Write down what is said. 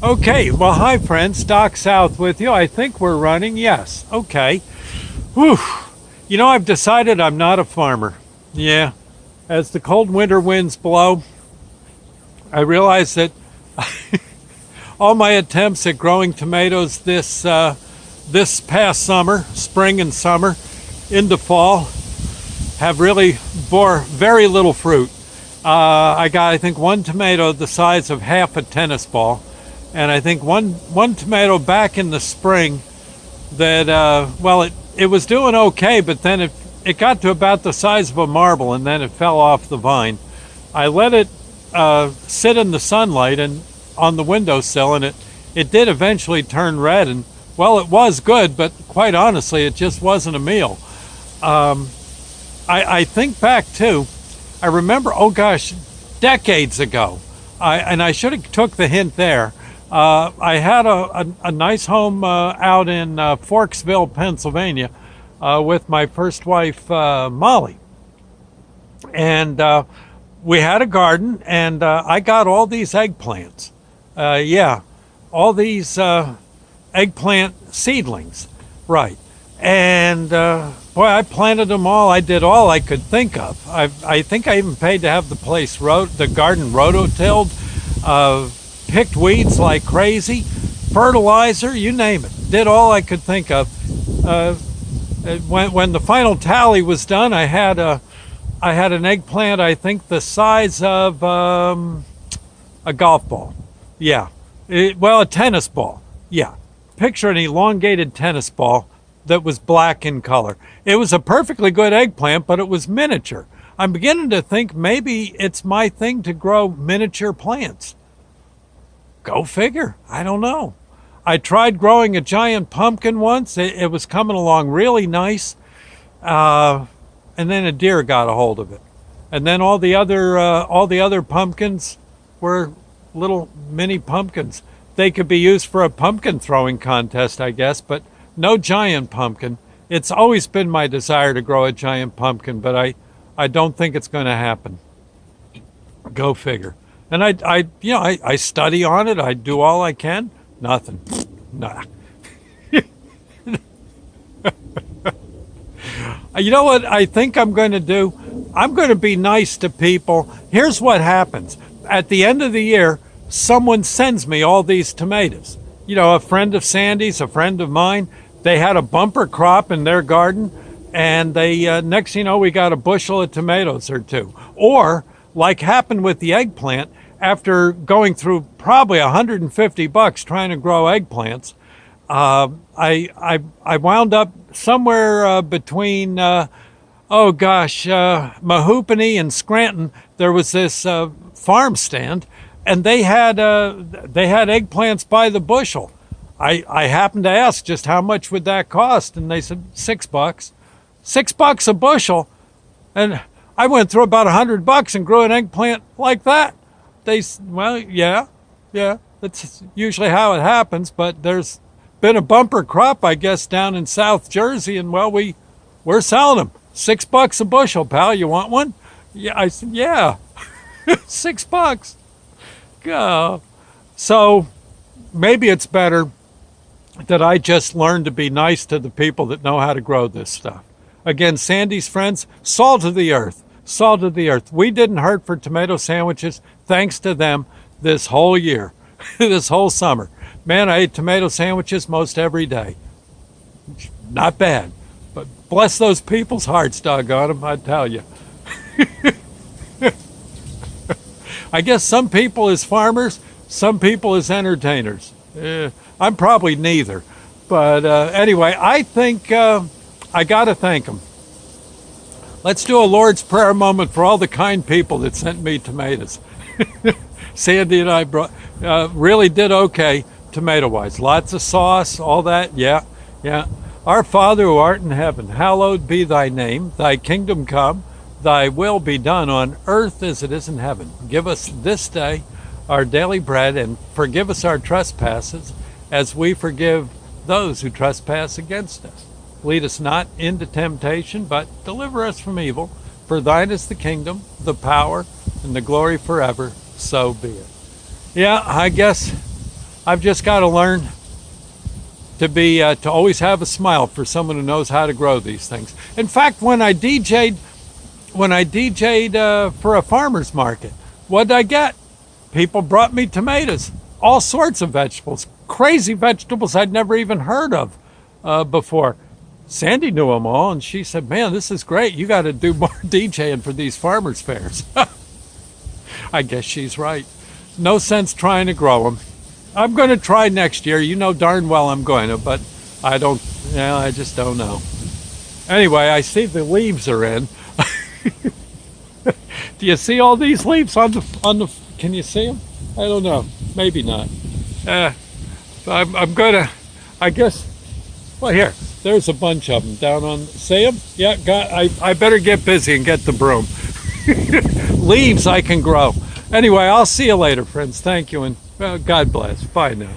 Okay, well, hi friends, Doc South with you. I think we're running. Yes, okay. Whew. You know, I've decided I'm not a farmer. Yeah, as the cold winter winds blow, I realize that all my attempts at growing tomatoes this past summer, spring and summer, into fall, have really bore very little fruit. I got, I think, one tomato the size of half a tennis ball, and I think one tomato back in the spring that it was doing okay, but then it got to about the size of a marble, and then it fell off the vine. I let it sit in the sunlight and on the windowsill, and it did eventually turn red, and well, it was good, but quite honestly, it just wasn't a meal. I think back too. I remember, oh gosh, decades ago, I should have took the hint there. I had a nice home out in Forksville, Pennsylvania, with my first wife, Molly, and we had a garden, and I got all these eggplants. Yeah, all these eggplant seedlings, right? And boy, I planted them all. I did all I could think of. I think I even paid to have the place the garden rototilled, picked weeds like crazy, fertilizer, you name it. Did all I could think of. When the final tally was done, I had an eggplant, I think the size of a golf ball. Yeah, a tennis ball. Yeah, picture an elongated tennis ball that was black in color. It was a perfectly good eggplant, but it was miniature. I'm beginning to think maybe it's my thing to grow miniature plants. Go figure. I don't know. I tried growing a giant pumpkin once. It was coming along really nice. And then a deer got a hold of it. And then all the other pumpkins were little mini pumpkins. They could be used for a pumpkin throwing contest, I guess, but no giant pumpkin. It's always been my desire to grow a giant pumpkin, but I don't think it's going to happen. Go figure. And I study on it. I do all I can. Nothing. Nah. You know what I think I'm going to do? I'm going to be nice to people. Here's what happens. At the end of the year, someone sends me all these tomatoes. You know, a friend of Sandy's, a friend of mine, they had a bumper crop in their garden, and they next thing you know, we got a bushel of tomatoes or two. Or, like happened with the eggplant, after going through probably $150 trying to grow eggplants, I wound up somewhere between Mahoopany and Scranton. There was this farm stand, and they had eggplants by the bushel. I happened to ask just how much would that cost, and they said $6. $6 a bushel, and I went through about $100 and grew an eggplant like that. Yeah, that's usually how it happens, but there's been a bumper crop, I guess, down in South Jersey, and we're selling them. $6 a bushel, pal. You want one? Yeah, I said, yeah. $6. Go. So maybe it's better that I just learn to be nice to the people that know how to grow this stuff. Again, Sandy's friends, salt of the earth. Salt of the earth. We didn't hurt for tomato sandwiches, thanks to them, this whole year, this whole summer. Man, I ate tomato sandwiches most every day. Not bad, but bless those people's hearts, doggone them, I tell you. I guess some people as farmers, some people as entertainers. I'm probably neither. But anyway, I think I got to thank them. Let's do a Lord's Prayer moment for all the kind people that sent me tomatoes. Sandy and I really did okay tomato-wise. Lots of sauce, all that, yeah. Our Father who art in heaven, hallowed be thy name. Thy kingdom come, thy will be done on earth as it is in heaven. Give us this day our daily bread, and forgive us our trespasses as we forgive those who trespass against us. Lead us not into temptation, but deliver us from evil. For thine is the kingdom, the power, and the glory forever. So be it. Yeah, I guess I've just got to learn to always have a smile for someone who knows how to grow these things. In fact, when I DJ'd for a farmer's market, what did I get? People brought me tomatoes, all sorts of vegetables, crazy vegetables I'd never even heard of before. Sandy knew them all, and she said, "Man, this is great. You got to do more DJing for these farmers fairs." I guess she's right. No sense trying to grow them. I'm going to try next year. You know darn well I'm going to, but I just don't know. Anyway, I see the leaves are in. Do you see all these leaves on the? Can you see them? I don't know. Maybe not. I'm gonna. I guess. Well, here. There's a bunch of them down on. See them? Yeah. I better get busy and get the broom. Leaves I can grow. Anyway, I'll see you later, friends. Thank you, and God bless. Bye now.